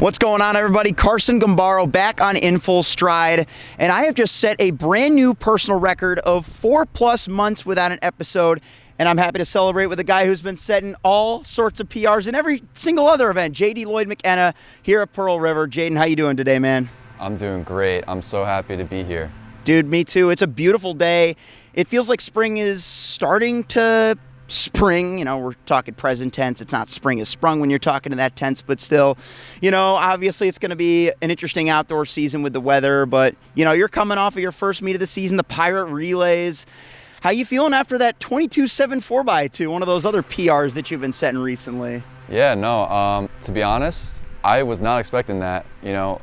What's going on, everybody? Carson Gambaro back on In Full Stride, and I have just set a brand new personal record of 4+ months without an episode, and I'm happy to celebrate with a guy who's been setting all sorts of PRs in every single other event. Lloyd McKenna here at Pearl River. Jayden, how you doing today, man? I'm doing great. I'm so happy to be here. Dude, me too. It's a beautiful day. It feels like spring is starting to spring. You know, we're talking present tense. It's not spring is sprung when you're talking to that tense, but still, you know, obviously it's going to be an interesting outdoor season with the weather, but, you know, you're coming off of your first meet of the season, the Pirate Relays. How you feeling after that 22.7 4x2, one of those other PRs that you've been setting recently? Yeah, no, to be honest, I was not expecting that. You know,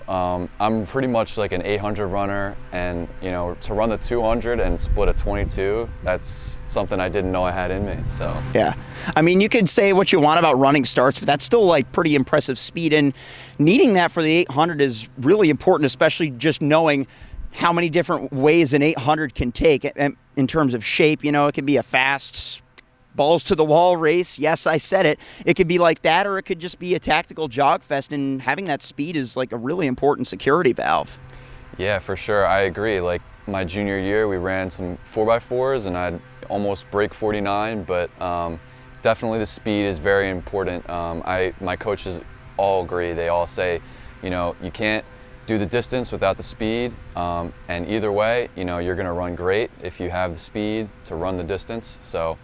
I'm pretty much like an 800 runner, and, you know, to run the 200 and split a 22, that's something I didn't know I had in me, so. Yeah. I mean, you could say what you want about running starts, but that's still like pretty impressive speed, and needing that for the 800 is really important, especially just knowing how many different ways an 800 can take in terms of shape. You know, it could be a fast balls to the wall race. Yes, I said it. It could be like that, or it could just be a tactical jog fest, and having that speed is like a really important security valve. Yeah, for sure. I agree. Like my junior year, we ran some 4x4s and I'd almost break 49, but definitely the speed is very important. My coaches all agree. They all say, you know, you can't do the distance without the speed, and either way, you know, you're going to run great if you have the speed to run the distance. So,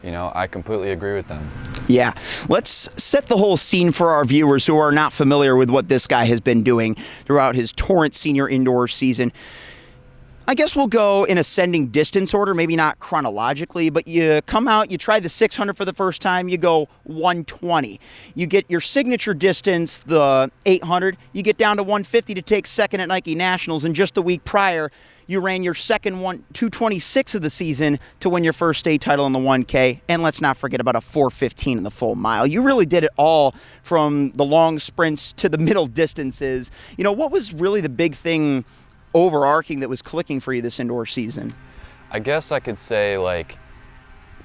you know, I completely agree with them. Yeah. Let's set the whole scene for our viewers who are not familiar with what this guy has been doing throughout his Torrance Senior Indoor season. I guess we'll go in ascending distance order, maybe not chronologically, but you come out, you try the 600 for the first time, you go 120. You get your signature distance, the 800, you get down to 150 to take second at Nike Nationals, and just the week prior, you ran your second 226 of the season to win your first state title in the 1K, and let's not forget about a 4:15 in the full mile. You really did it all, from the long sprints to the middle distances. You know, what was really the big thing overarching that was clicking for you this indoor season? I guess I could say like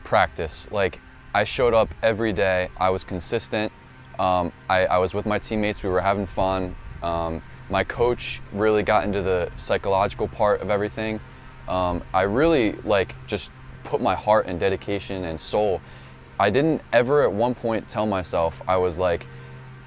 practice. Like I showed up every day. I was consistent. I was with my teammates. We were having fun. My coach really got into the psychological part of everything. I really like just put my heart and dedication and soul. I didn't ever at one point tell myself, I was like,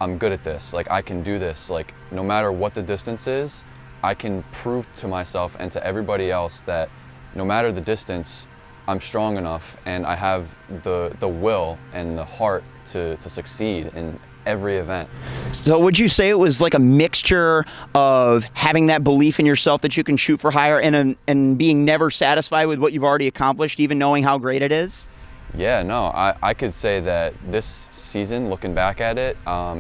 I'm good at this. Like I can do this. Like no matter what the distance is, I can prove to myself and to everybody else that no matter the distance, I'm strong enough and I have the will and the heart to succeed in every event. So would you say it was like a mixture of having that belief in yourself that you can shoot for higher and being never satisfied with what you've already accomplished, even knowing how great it is? Yeah, no, I could say that this season, looking back at it,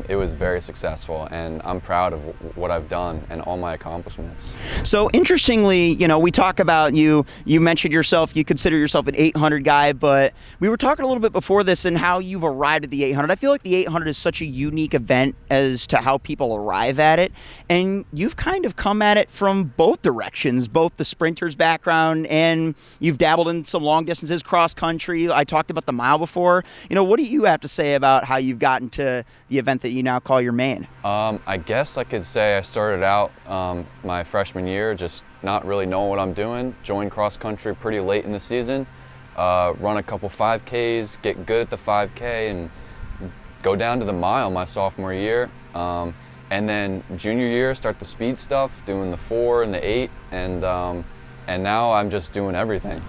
it was very successful, and I'm proud of what I've done and all my accomplishments. So interestingly, you know, we talk about you mentioned yourself, you consider yourself an 800 guy, but we were talking a little bit before this and how you've arrived at the 800. I feel like the 800 is such a unique event as to how people arrive at it, and you've kind of come at it from both directions, both the sprinter's background, and you've dabbled in some long distances, cross country. I talked about the mile before. You know, what do you have to say about how you've gotten to the event that you now call your main? I guess I could say I started out my freshman year just not really knowing what I'm doing. Joined cross country pretty late in the season, run a couple 5Ks, get good at the 5K, and go down to the mile my sophomore year. And then junior year, start the speed stuff, doing the 4 and the 8, and now I'm just doing everything.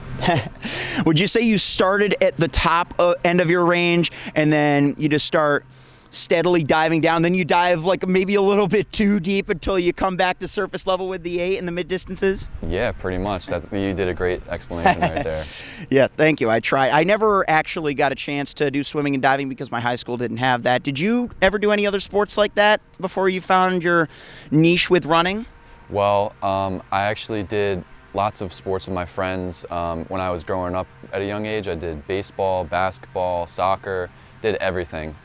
Would you say you started at the top end of your range and then you just start steadily diving down, then you dive like maybe a little bit too deep until you come back to surface level with the 8 and the mid distances? Yeah, pretty much. You did a great explanation right there. Yeah, thank you. I tried. I never actually got a chance to do swimming and diving because my high school didn't have that. Did you ever do any other sports like that before you found your niche with running? Well, I actually did lots of sports with my friends. When I was growing up at a young age, I did baseball, basketball, soccer, did everything,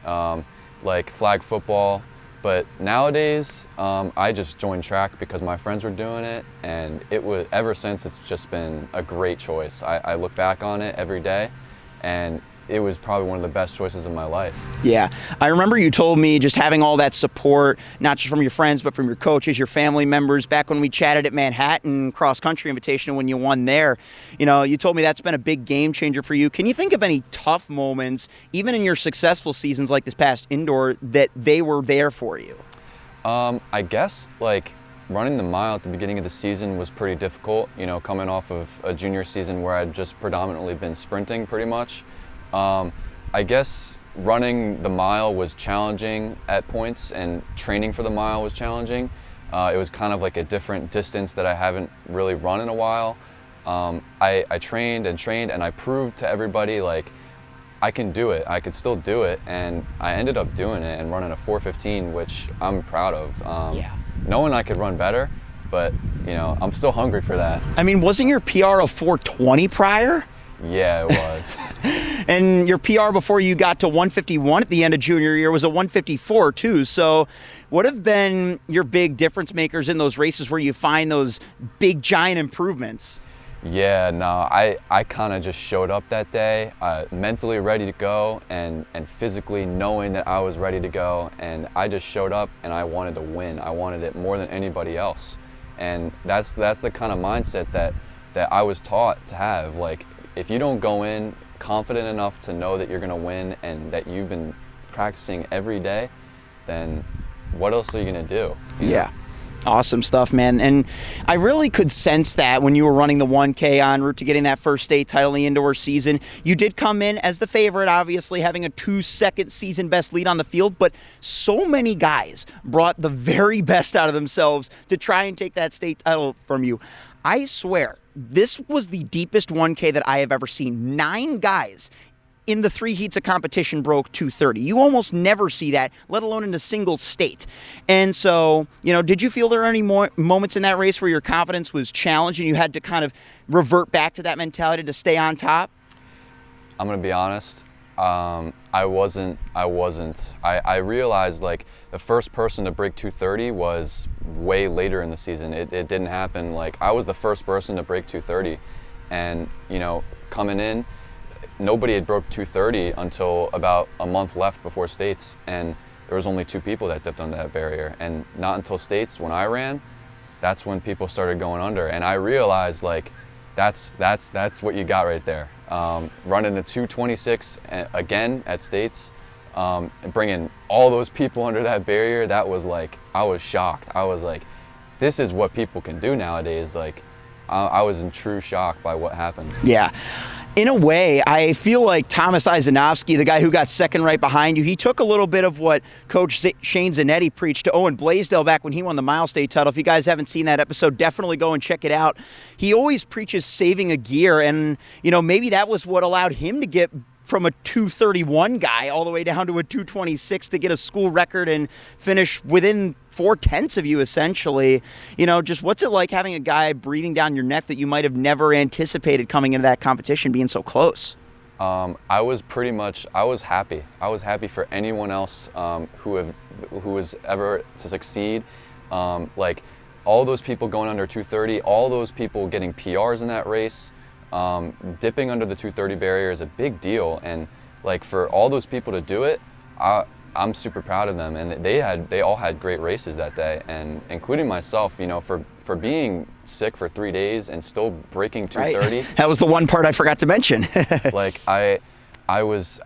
like flag football. But nowadays, I just joined track because my friends were doing it, and ever since, it's just been a great choice. I look back on it every day, and it was probably one of the best choices of my life. Yeah. I remember you told me just having all that support, not just from your friends, but from your coaches, your family members, back when we chatted at Manhattan Cross Country Invitational when you won there. You know, you told me that's been a big game changer for you. Can you think of any tough moments, even in your successful seasons like this past indoor, that they were there for you? I guess, like, running the mile at the beginning of the season was pretty difficult, you know, coming off of a junior season where I'd just predominantly been sprinting pretty much. I guess running the mile was challenging at points, and training for the mile was challenging. It was kind of like a different distance that I haven't really run in a while. I trained, and I proved to everybody, like, I can do it. I could still do it, and I ended up doing it and running a 4:15, which I'm proud of. Knowing I could run better, but, you know, I'm still hungry for that. I mean, wasn't your PR a 4:20 prior? Yeah, it was. And your PR before you got to 151 at the end of junior year was a 154 too. So what have been your big difference makers in those races where you find those big giant improvements? Yeah, no, I kind of just showed up that day, mentally ready to go, and physically knowing that I was ready to go, and I just showed up and I wanted to win. I wanted it more than anybody else, and that's the kind of mindset that I was taught to have. Like, if you don't go in confident enough to know that you're gonna win and that you've been practicing every day, then what else are you gonna do? Yeah. Awesome stuff, man. And I really could sense that when you were running the 1K en route to getting that first state title in the indoor season. You did come in as the favorite, obviously, having a 2-second season best lead on the field, but so many guys brought the very best out of themselves to try and take that state title from you. I swear, this was the deepest 1K that I have ever seen. 9 guys in the 3 heats of competition broke 2:30. You almost never see that, let alone in a single state. And so, you know, did you feel there were any more moments in that race where your confidence was challenged and you had to kind of revert back to that mentality to stay on top? I'm gonna be honest. I wasn't. I realized, like, the first person to break 2:30 was way later in the season. It didn't happen. Like, I was the first person to break 2:30, and, you know, coming in, nobody had broke 2:30 until about a month left before states, and there was only 2 people that dipped under that barrier. And not until states, when I ran, that's when people started going under, and I realized, like, that's what you got right there. Running a 2:26 again at states, and bringing all those people under that barrier, that was like, I was shocked. I was like, this is what people can do nowadays. Like, I was in true shock by what happened. Yeah. In a way, I feel like Thomas Izanovsky, the guy who got second right behind you, he took a little bit of what Coach Shane Zanetti preached to Owen Blaisdell back when he won the Mile State title. If you guys haven't seen that episode, definitely go and check it out. He always preaches saving a gear, and, you know, maybe that was what allowed him to get from a 2:31 guy all the way down to a 2:26 to get a school record and finish within 4/10 of you, essentially. You know, just what's it like having a guy breathing down your neck that you might have never anticipated coming into that competition being so close? I was happy. I was happy for anyone else who was ever to succeed. Like, all those people going under 2:30, all those people getting PRs in that race. Dipping under the 2:30 barrier is a big deal, and, like, for all those people to do it, I'm super proud of them. And they all had great races that day, and including myself, you know, for being sick for 3 days and still breaking 2:30. Right. That was the one part I forgot to mention. Like, I was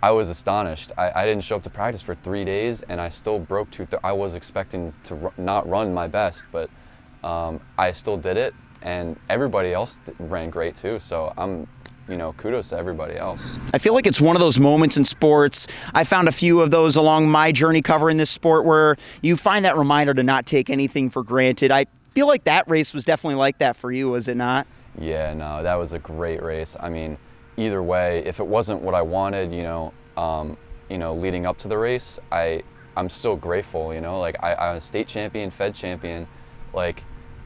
astonished. I didn't show up to practice for 3 days, and I still broke 2:30. I was expecting to not run my best, but I still did it. And everybody else ran great too, so you know, kudos to everybody else. I feel like it's one of those moments in sports. I found a few of those along my journey covering this sport where you find that reminder to not take anything for granted. I feel like that race was definitely like that for you, was it not? Yeah, no, that was a great race. I mean, either way, if it wasn't what I wanted, you know, leading up to the race, I'm still grateful. You know, like, I'm a state champion, Fed champion, like.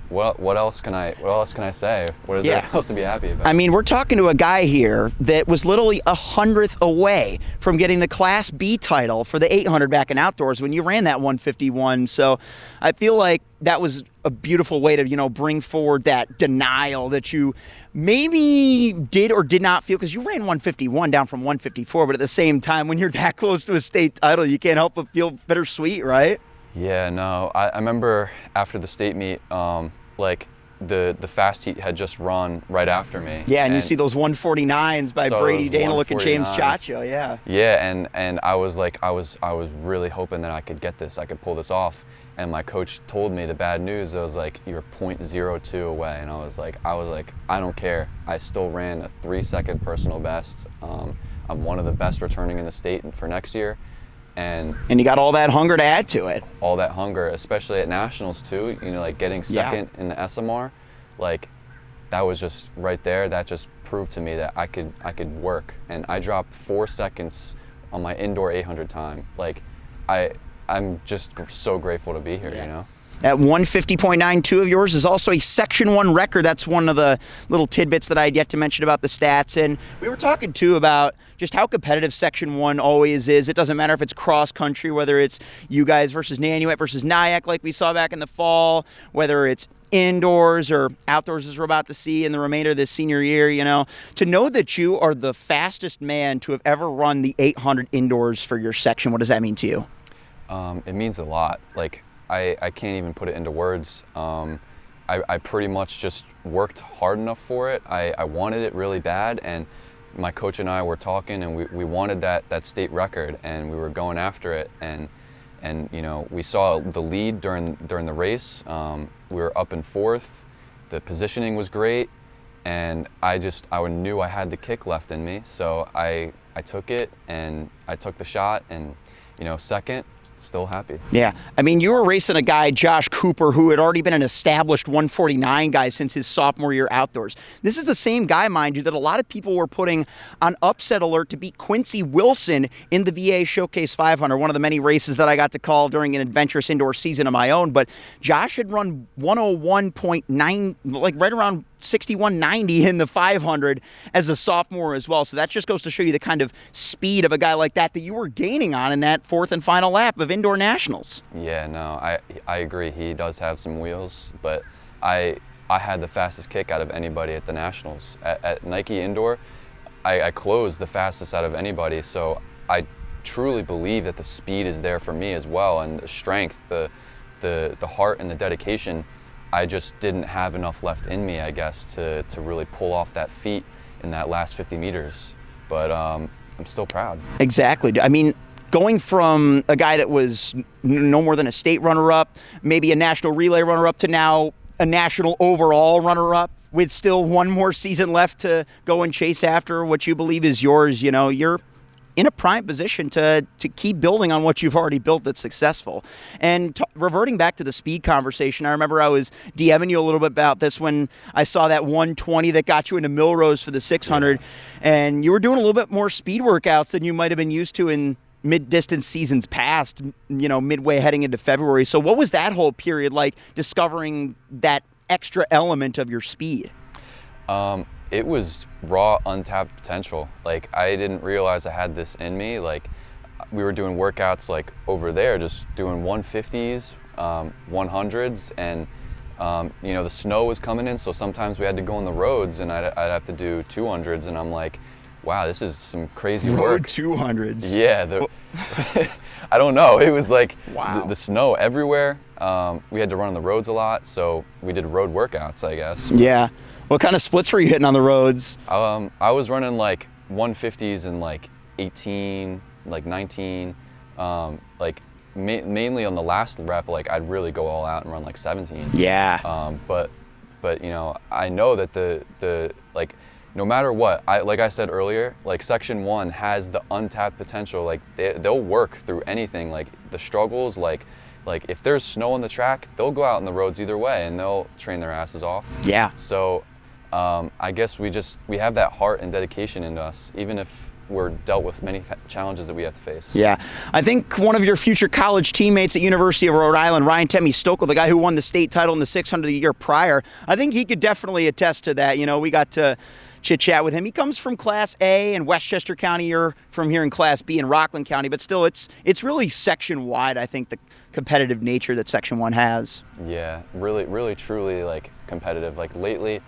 what else can I say? What is there else to be happy about? I mean, we're talking to a guy here that was literally 100th away from getting the Class B title for the 800 back in outdoors when you ran that 151. So I feel like that was a beautiful way to, bring forward that denial that you maybe did or did not feel, because you ran 151 down from 154. But at the same time, when you're that close to a state title, you can't help but feel bittersweet, right? Yeah, no. I remember after the state meet, like the fast heat had just run right after me. Yeah, and you see those 149s by Brady Daniluk and James Chacho. Yeah. Yeah, and I was like, I was really hoping that I could get this, I could pull this off. And my coach told me the bad news. I was like, you're .02 away, and I was like, I don't care. I still ran a 3-second personal best. I'm one of the best returning in the state for next year. And you got all that hunger to add to it. All that hunger, especially at nationals too. Like getting second in the SMR, like that was just right there. That just proved to me that I could work. And I dropped 4 seconds on my indoor 800 time. Like I'm just so grateful to be here. That 150.92 of yours is also a Section 1 record. That's one of the little tidbits that I had yet to mention about the stats. And we were talking, too, about just how competitive Section 1 always is. It doesn't matter if it's cross-country, whether it's you guys versus Nanuet versus Nyack like we saw back in the fall, whether it's indoors or outdoors as we're about to see in the remainder of this senior year. To know that you are the fastest man to have ever run the 800 indoors for your section, what does that mean to you? It means a lot. Like, I can't even put it into words. I pretty much just worked hard enough for it. I wanted it really bad, and my coach and I were talking, and we wanted that state record, and we were going after it. And we saw the lead during the race. We were up in fourth. The positioning was great, and I knew I had the kick left in me, so I took it, and I took the shot, and second, still happy. Yeah. I mean, you were racing a guy, Josh Cooper, who had already been an established 149 guy since his sophomore year outdoors. This is the same guy, mind you, that a lot of people were putting on upset alert to beat Quincy Wilson in the VA Showcase 500, one of the many races that I got to call during an adventurous indoor season of my own. But Josh had run 101.9, like right around 61.90 in the 500 as a sophomore as well. So that just goes to show you the kind of speed of a guy like that you were gaining on in that fourth and final lap of indoor nationals. Yeah, no, I agree. He does have some wheels, but I had the fastest kick out of anybody at the nationals. At Nike Indoor, I closed the fastest out of anybody. So I truly believe that the speed is there for me as well, and the strength, the heart, and the dedication. I just didn't have enough left in me, I guess, to really pull off that feat in that last 50 meters. But I'm still proud. Exactly. I mean, going from a guy that was no more than a state runner-up, maybe a national relay runner-up, to now a national overall runner-up with still one more season left to go and chase after what you believe is yours, you're in a prime position to keep building on what you've already built that's successful. And reverting back to the speed conversation, I remember I was DMing you a little bit about this when I saw that 120 that got you into Millrose for the 600, and you were doing a little bit more speed workouts than you might have been used to in mid-distance seasons past, midway heading into February. So what was that whole period like, discovering that extra element of your speed? It was raw, untapped potential. Like, I didn't realize I had this in me. Like, we were doing workouts like over there, just doing 150s, 100s, and the snow was coming in, so sometimes we had to go on the roads, and I'd have to do 200s, and I'm like, wow, this is some crazy work. Road 200s. Yeah, I don't know. It was like the snow everywhere. We had to run on the roads a lot, so we did road workouts, I guess. Yeah. What kind of splits were you hitting on the roads? I was running like 150s and like 18, like 19, mainly on the last rep. Like, I'd really go all out and run like 17. Yeah. But I know that the no matter what, like I said earlier, like Section 1 has the untapped potential. Like, they'll work through anything. Like the struggles, like if there's snow on the track, they'll go out on the roads either way, and they'll train their asses off. Yeah. So I guess we have that heart and dedication in us. Even if we're dealt with many challenges that we have to face. Yeah. I think one of your future college teammates at University of Rhode Island, Ryan Temmie-Stokel, the guy who won the state title in the 600 the year prior, I think he could definitely attest to that. You know, we got to chit-chat with him. He comes from Class A in Westchester County. You're from here in Class B in Rockland County, but still it's really section-wide, I think, the competitive nature that Section 1 has. Yeah, really, truly, like, competitive. Like, lately,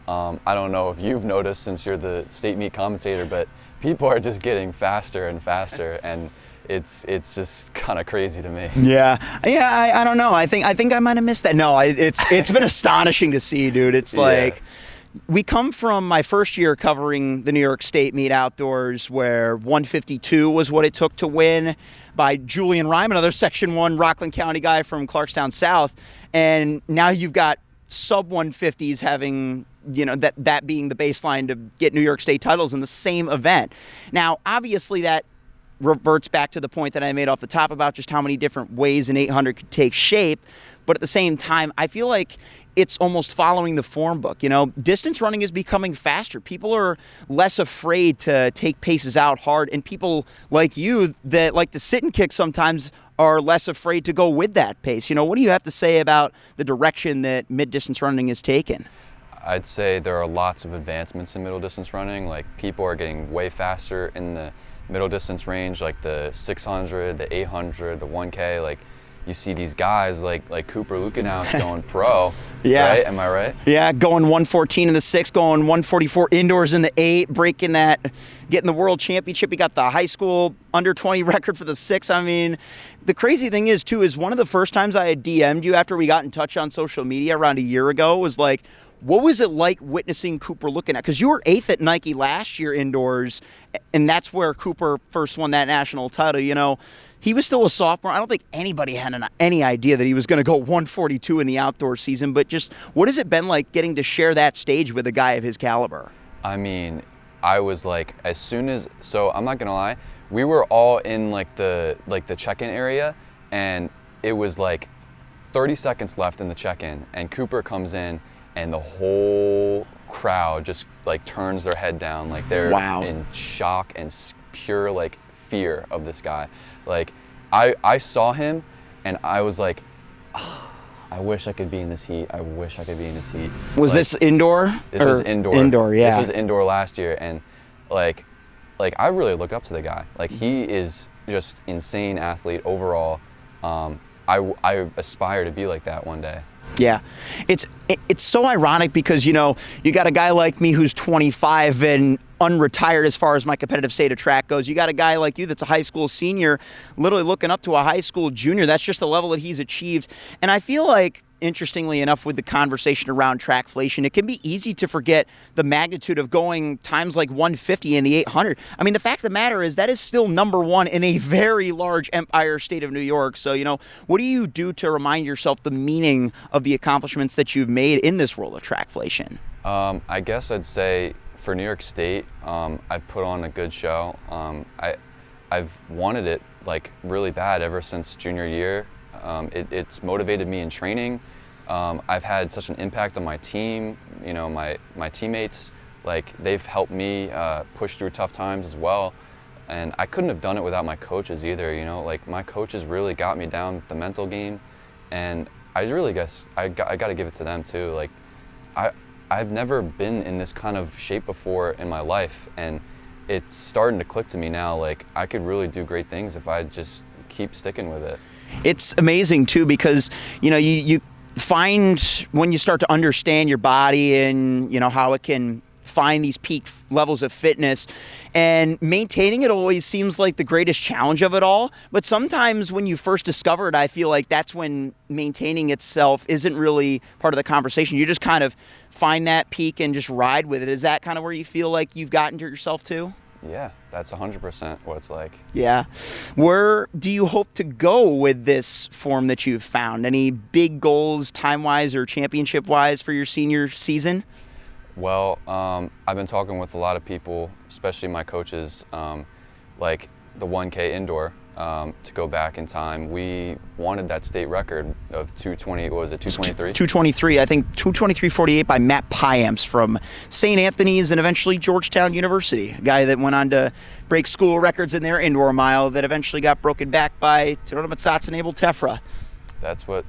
I don't know if you've noticed since you're the state meet commentator, but people are just getting faster and faster, and it's just kind of crazy to me. Yeah. I don't know. I think I might have missed that. No, it's been astonishing to see, dude. It's like, we come from my first year covering the New York State meet outdoors, where 152 was what it took to win, by Julian Rhyme, another Section 1 Rockland County guy from Clarkstown South, and now you've got sub 150s having, you know, that being the baseline to get New York State titles in the same event. Now, obviously, that reverts back to the point that I made off the top about just how many different ways an 800 could take shape. But at the same time, I feel like it's almost following the form book. You know, distance running is becoming faster. People are less afraid to take paces out hard, and people like you that like to sit and kick sometimes are less afraid to go with that pace. You know, what do you have to say about the direction that mid-distance running is taken? I'd say there are lots of advancements in middle distance running. Like, people are getting way faster in the middle distance range, like the 600, the 800, the 1K. Like, you see these guys like Cooper Lutkenhaus going pro. Yeah. Right? Am I right? Yeah, going 114 in the 6, going 144 indoors in the 8, breaking that, getting the world championship. He got the high school under 20 record for the 6. I mean, the crazy thing is, too, is one of the first times I had DM'd you after we got in touch on social media around a year ago was like, what was it like witnessing Cooper Lutkenhaus? Because you were 8th at Nike last year indoors, and that's where Cooper first won that national title. You know, he was still a sophomore. I don't think anybody had any idea that he was going to go 142 in the outdoor season. But just what has it been like getting to share that stage with a guy of his caliber? I mean, I was like, as soon as, so I'm not gonna lie, we were all in like the check-in area, and it was like 30 seconds left in the check-in, and Cooper comes in, and the whole crowd just like turns their head down, like they're in shock and pure like fear of this guy. Like, I saw him, and I was like, oh, I wish I could be in this heat. I wish I could be in this heat. Was like, this indoor? This was indoor. Indoor, yeah. This was indoor last year, and like I really look up to the guy. Like, he is just insane athlete overall. I aspire to be like that one day. Yeah, it's so ironic because, you know, you got a guy like me who's 25 and unretired as far as my competitive state of track goes. You got a guy like you that's a high school senior, literally looking up to a high school junior. That's just the level that he's achieved. And I feel like, interestingly enough, with the conversation around trackflation, it can be easy to forget the magnitude of going times like 150 in the 800. I mean, the fact of the matter is that is still number one in a very large empire state of New York. So, you know, what do you do to remind yourself the meaning of the accomplishments that you've made in this world of trackflation? I guess I'd say for New York State, I've put on a good show. I've wanted it like really bad ever since junior year. It's motivated me in training. I've had such an impact on my team. You know, my teammates, like, they've helped me push through tough times as well. And I couldn't have done it without my coaches either. You know, like, my coaches really got me down the mental game, and I really guess I got to give it to them too. Like, I've never been in this kind of shape before in my life, and it's starting to click to me now. Like, I could really do great things if I just keep sticking with it. It's amazing too because, you know, you find when you start to understand your body and, you know, how it can find these peak levels of fitness, and maintaining it always seems like the greatest challenge of it all. But sometimes when you first discover it, I feel like that's when maintaining itself isn't really part of the conversation. You just kind of find that peak and just ride with it. Is that kind of where you feel like you've gotten to yourself too? Yeah, that's 100% what it's like. Yeah. Where do you hope to go with this form that you've found? Any big goals time-wise or championship-wise for your senior season? Well, I've been talking with a lot of people, especially my coaches, like the 1K indoor. to go back in time. We wanted that state record of 220. What was it? 223. 223. I think 223.48 by Matt Piamps from St. Anthony's and eventually Georgetown University. A guy that went on to break school records in their indoor mile that eventually got broken back by Donavan and Abel Tefra. That's what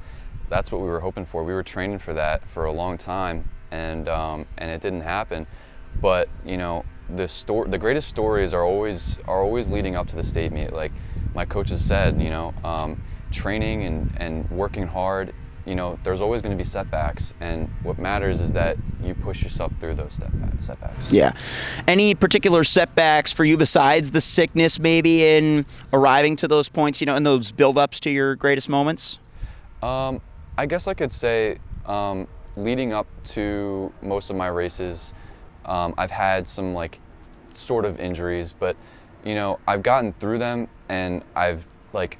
we were hoping for. We were training for that for a long time, and it didn't happen. But the greatest stories are always leading up to the state meet. Like my coaches said, training and working hard, there's always going to be setbacks, and what matters is that you push yourself through those setbacks. Yeah. Any particular setbacks for you besides the sickness maybe in arriving to those points, in those build-ups to your greatest moments? I guess I could say leading up to most of my races, I've had some sort of injuries, but I've gotten through them, and I've like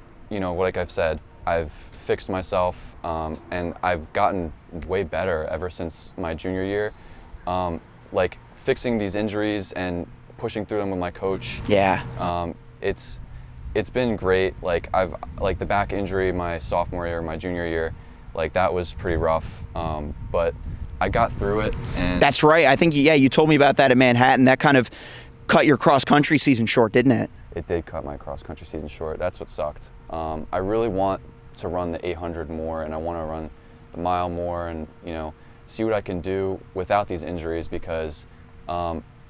I've said, I've fixed myself, and I've gotten way better ever since my junior year. Fixing these injuries and pushing through them with my coach. Yeah. It's been great. I've the back injury my sophomore year, my junior year, that was pretty rough. But I got through it. And that's right. I think you told me about that at Manhattan. That kind of cut your cross country season short, didn't it? It did cut my cross country season short. That's what sucked. I really want to run the 800 more, and I want to run the mile more, and see what I can do without these injuries, because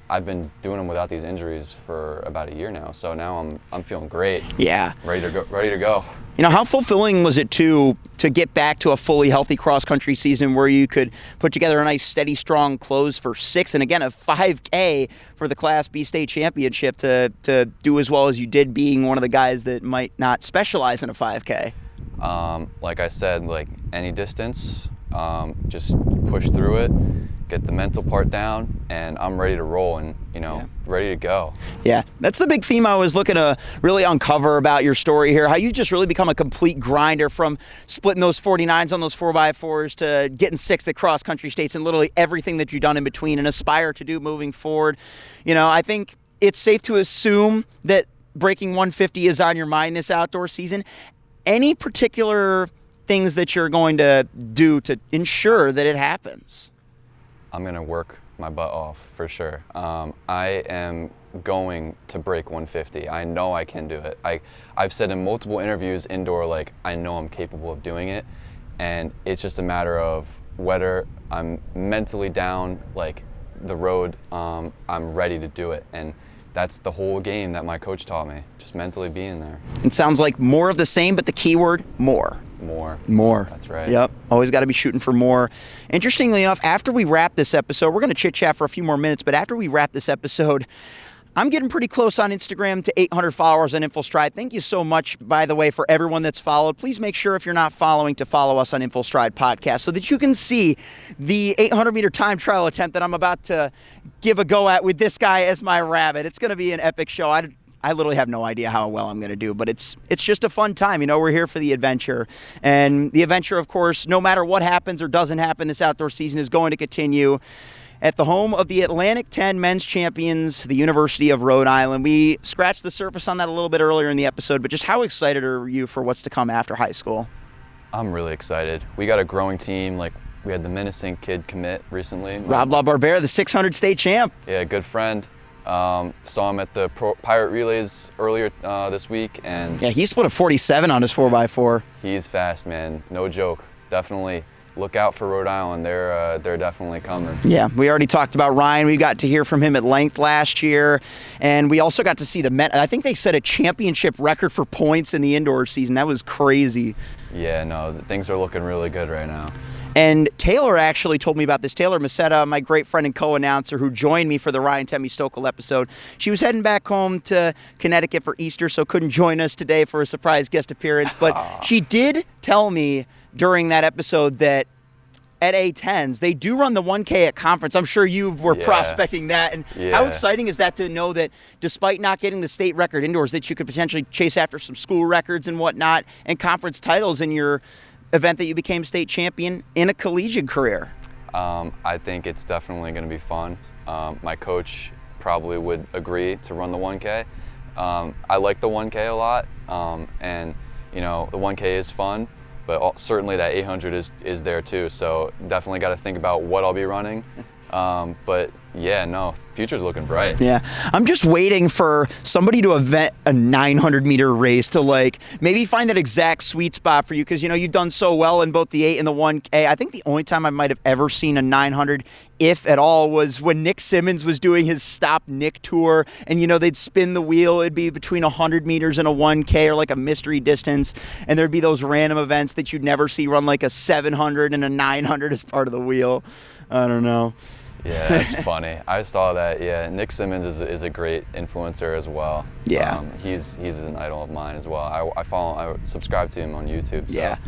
I've been doing them without these injuries for about a year now. So now I'm feeling great. Yeah. Ready to go. How fulfilling was it to get back to a fully healthy cross-country season where you could put together a nice, steady, strong close for 6, and again, a 5K for the Class B state championship to do as well as you did, being one of the guys that might not specialize in a 5K? Like I said, any distance, just push through it, get the mental part down, and I'm ready to roll and, ready to go. Yeah, that's the big theme I was looking to really uncover about your story here, how you've just really become a complete grinder, from splitting those 49s on those 4x4s to getting 6th at cross-country states, and literally everything that you've done in between and aspire to do moving forward. I think it's safe to assume that breaking 150 is on your mind this outdoor season. Any particular things that you're going to do to ensure that it happens? I'm going to work my butt off for sure. I am going to break 150. I know I can do it. I've said in multiple interviews indoor, I know I'm capable of doing it, and it's just a matter of whether I'm mentally down, the road, I'm ready to do it. And that's the whole game that my coach taught me, just mentally being there. It sounds like more of the same, but the key word, more. More. That's right. Yep. Always got to be shooting for more. Interestingly enough, after we wrap this episode, we're going to chit-chat for a few more minutes, but after we wrap this episode, I'm getting pretty close on Instagram to 800 followers on InfoStride. Thank you so much, by the way, for everyone that's followed. Please make sure, if you're not following, to follow us on InfoStride Podcast so that you can see the 800-meter time trial attempt that I'm about to give a go at with this guy as my rabbit. It's going to be an epic show. I literally have no idea how well I'm going to do, but it's just a fun time. We're here for the adventure. And the adventure, of course, no matter what happens or doesn't happen this outdoor season, is going to continue at the home of the Atlantic 10 men's champions, the University of Rhode Island. We scratched the surface on that a little bit earlier in the episode, but just how excited are you for what's to come after high school? I'm really excited. We got a growing team. We had the Menacing kid commit recently. Rob LaBarbera, the 600 state champ. Yeah, good friend. Saw him at the Pirate Relays earlier this week, and yeah, he split a 47 on his 4x4. He's fast, man. No joke. Definitely look out for Rhode Island. They're definitely coming. Yeah, we already talked about Ryan. We got to hear from him at length last year, and we also got to see I think they set a championship record for points in the indoor season. That was crazy. Yeah, no, things are looking really good right now. And Taylor actually told me about this. Taylor Macetta, my great friend and co-announcer who joined me for the Ryan Temmie Stokel episode. She was heading back home to Connecticut for Easter, so couldn't join us today for a surprise guest appearance. But she did tell me during that episode that at A10s, they do run the 1K at conference. I'm sure you were prospecting that. And how exciting is that to know that despite not getting the state record indoors, that you could potentially chase after some school records and whatnot and conference titles in your event that you became state champion in a collegiate career? I think it's definitely going to be fun. My coach probably would agree to run the 1K. I like the 1K a lot, and you know, the 1K is fun, but certainly that 800 is there too. So definitely got to think about what I'll be running. But yeah, no, future's looking bright. Yeah, I'm just waiting for somebody to event a 900-meter race to like maybe find that exact sweet spot for you, because you know you've done so well in both the 8 and the 1K. I think the only time I might have ever seen a 900, if at all, was when Nick Symmonds was doing his Stop Nick tour, and you know they'd spin the wheel. It'd be between 100 meters and a 1K, or like a mystery distance, and there'd be those random events that you'd never see run, like a 700 and a 900 as part of the wheel. I don't know. Yeah, that's funny. I saw that. Yeah, Nick Symmonds is a great influencer as well. Yeah, he's an idol of mine as well. I subscribe to him on YouTube. So. Yeah.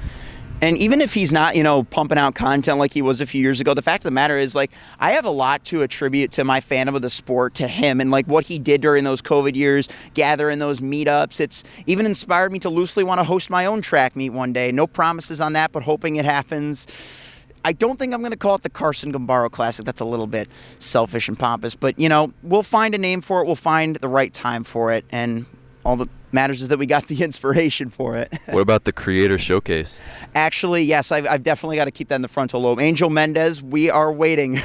And even if he's not, you know, pumping out content like he was a few years ago, the fact of the matter is, like, I have a lot to attribute to my fandom of the sport to him, and like what he did during those COVID years, gathering those meetups. It's even inspired me to loosely want to host my own track meet one day. No promises on that, but hoping it happens. I don't think I'm going to call it the Carson Gambaro Classic. That's a little bit selfish and pompous. But, you know, we'll find a name for it. We'll find the right time for it. And all that matters is that we got the inspiration for it. What about the Creator Showcase? Actually, yes, I've definitely got to keep that in the frontal lobe. Angel Mendez, we are waiting.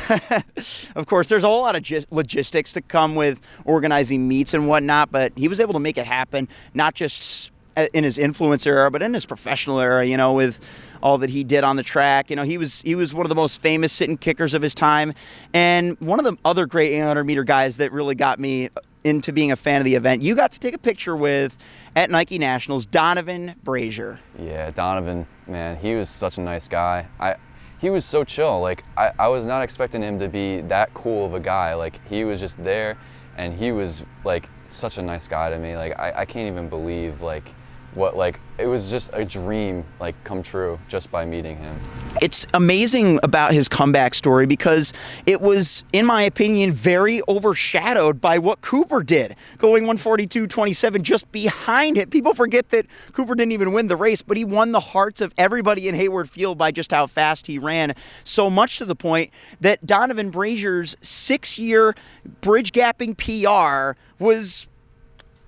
Of course, there's a whole lot of logistics to come with organizing meets and whatnot, but he was able to make it happen, not just in his influencer era, but in his professional era, you know, with all that he did on the track. You know, he was one of the most famous sitting kickers of his time, and one of the other great 800-meter guys that really got me into being a fan of the event. You got to take a picture with, at Nike Nationals, Donavan Brazier. Yeah, Donavan, man, he was such a nice guy. He was so chill. Like, I was not expecting him to be that cool of a guy. Like, he was just there, and he was, like, such a nice guy to me. Like, I can't even believe, like, what, like, it was just a dream, like, come true just by meeting him. It's amazing about his comeback story because it was, in my opinion, very overshadowed by what Cooper did, going 142.27 just behind him. People forget that Cooper didn't even win the race, but he won the hearts of everybody in Hayward Field by just how fast he ran, so much to the point that Donavan Brazier's 6-year bridge gapping PR was,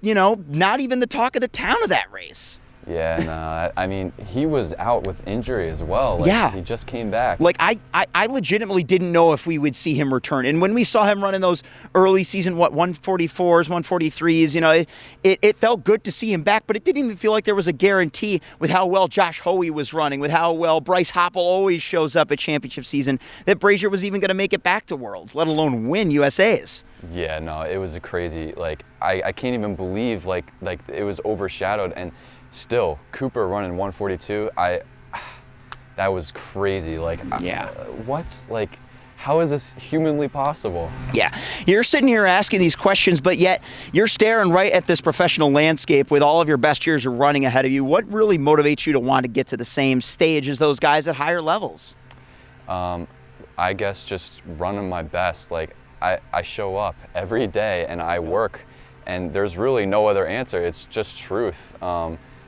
you know, not even the talk of the town of that race. Yeah, no, I mean, he was out with injury as well. Like, yeah. He just came back. Like, I legitimately didn't know if we would see him return. And when we saw him running those early season, 144s, 143s, you know, it felt good to see him back, but it didn't even feel like there was a guarantee with how well Josh Hoey was running, with how well Bryce Hoppel always shows up at championship season, that Brazier was even going to make it back to Worlds, let alone win USAs. Yeah, no, it was a crazy, like, I can't even believe, like it was overshadowed, and still, Cooper running 142, that was crazy. Like, yeah. Like, how is this humanly possible? Yeah, you're sitting here asking these questions, but yet you're staring right at this professional landscape with all of your best years running ahead of you. What really motivates you to want to get to the same stage as those guys at higher levels? I guess just running my best. Like, I show up every day and I work, and there's really no other answer. It's just truth.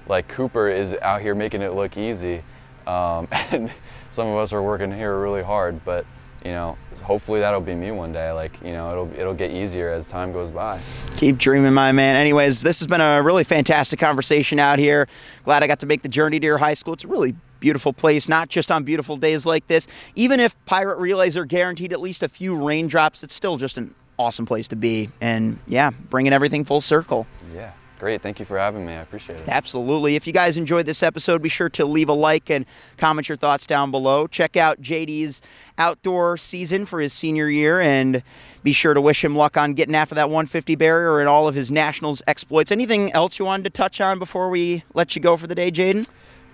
Like, Cooper is out here making it look easy, and some of us are working here really hard, but, you know, hopefully that'll be me one day. Like, you know, it'll get easier as time goes by. Keep dreaming, my man. Anyways, this has been a really fantastic conversation out here. Glad I got to make the journey to your high school. It's a really beautiful place, not just on beautiful days like this. Even if pirate relays are guaranteed at least a few raindrops, it's still just an awesome place to be. And yeah, bringing everything full circle. Yeah. Great. Thank you for having me. I appreciate it. Absolutely. If you guys enjoyed this episode, be sure to leave a like and comment your thoughts down below. Check out JD's outdoor season for his senior year, and be sure to wish him luck on getting after that 150 barrier and all of his nationals exploits. Anything else you wanted to touch on before we let you go for the day, Jayden?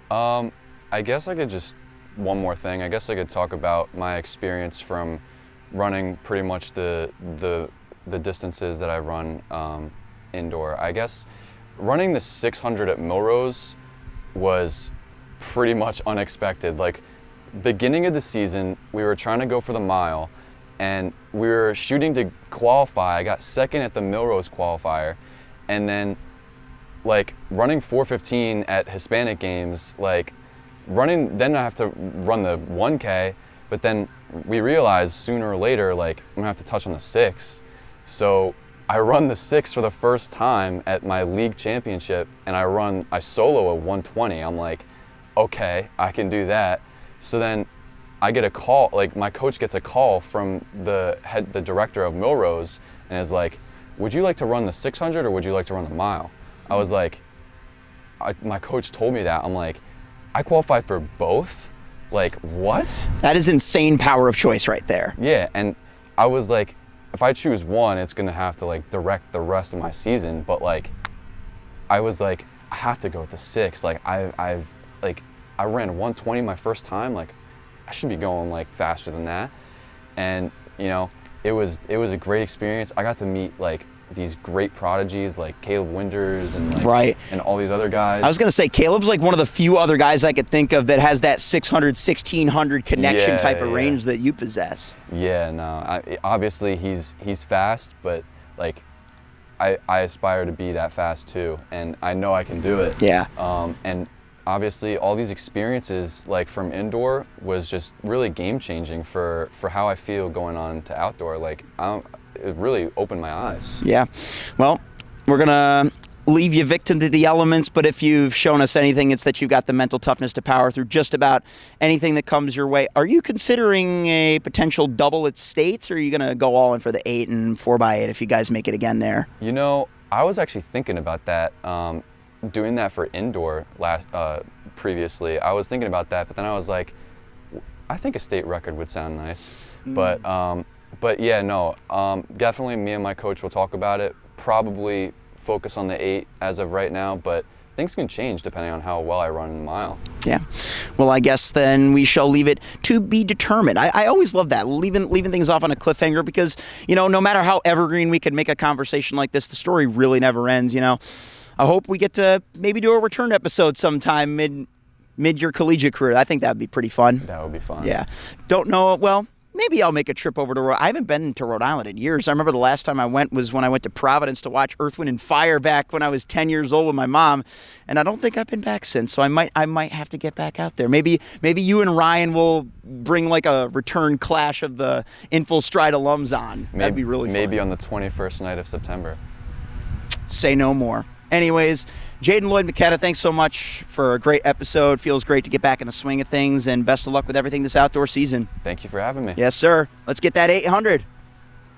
I guess I could just, one more thing. I guess I could talk about my experience from running pretty much the distances that I run indoor. I guess running the 600 at Milrose was pretty much unexpected. Like, beginning of the season, we were trying to go for the mile, and we were shooting to qualify. I got second at the Milrose qualifier, and then, like, running 4:15 at Hispanic Games, like, then I have to run the 1K, but then we realized sooner or later, like, I'm gonna have to touch on the 6. So I run the 6 for the first time at my league championship, and I solo a 120. I'm like, okay, I can do that. So then I get a call, like my coach gets a call from the director of Milrose, and is like, would you like to run the 600 or would you like to run the mile? I was like, my coach told me that. I'm like, I qualified for both? Like, what? That is insane power of choice right there. Yeah, and I was like, if I choose one, it's gonna have to like direct the rest of my season. But like, I was like, I have to go with the 6. Like I ran 120 my first time. Like, I should be going like faster than that. And you know, it was a great experience. I got to meet like these great prodigies like Caleb Winders and like, right, and all these other guys. I was gonna say Caleb's like one of the few other guys I could think of that has that 600, 1600 connection type of range that you possess. Yeah, no, obviously he's fast, but like I aspire to be that fast too, and I know I can do it. Yeah. And obviously all these experiences like from indoor was just really game changing for how I feel going on to outdoor. Like it really opened my eyes. Yeah. Well, we're going to leave you victim to the elements, but if you've shown us anything, it's that you've got the mental toughness to power through just about anything that comes your way. Are you considering a potential double at States, or are you going to go all in for the 8 and 4x8 if you guys make it again there? You know, I was actually thinking about that, doing that for indoor previously. I was thinking about that, but then I was like, I think a state record would sound nice. But yeah, no, definitely me and my coach will talk about it. Probably focus on the 8 as of right now, but things can change depending on how well I run in the mile. Yeah. Well, I guess then we shall leave it to be determined. I always love that, leaving things off on a cliffhanger, because, you know, no matter how evergreen we can make a conversation like this, the story really never ends, you know. I hope we get to maybe do a return episode sometime mid your collegiate career. I think that would be pretty fun. That would be fun. Yeah. Don't know, well, maybe I'll make a trip over to I haven't been to Rhode Island in years. I remember the last time I went was when I went to Providence to watch Earth, Wind & Fire back when I was 10 years old with my mom, and I don't think I've been back since, so I might have to get back out there. Maybe you and Ryan will bring like a return clash of the In Full Stride alums on. That'd be really fun. Maybe on the 21st night of September. Say no more. Anyways, Jayden, Lloyd McKenna, thanks so much for a great episode. Feels great to get back in the swing of things, and best of luck with everything this outdoor season. Thank you for having me. Yes, sir. Let's get that 800.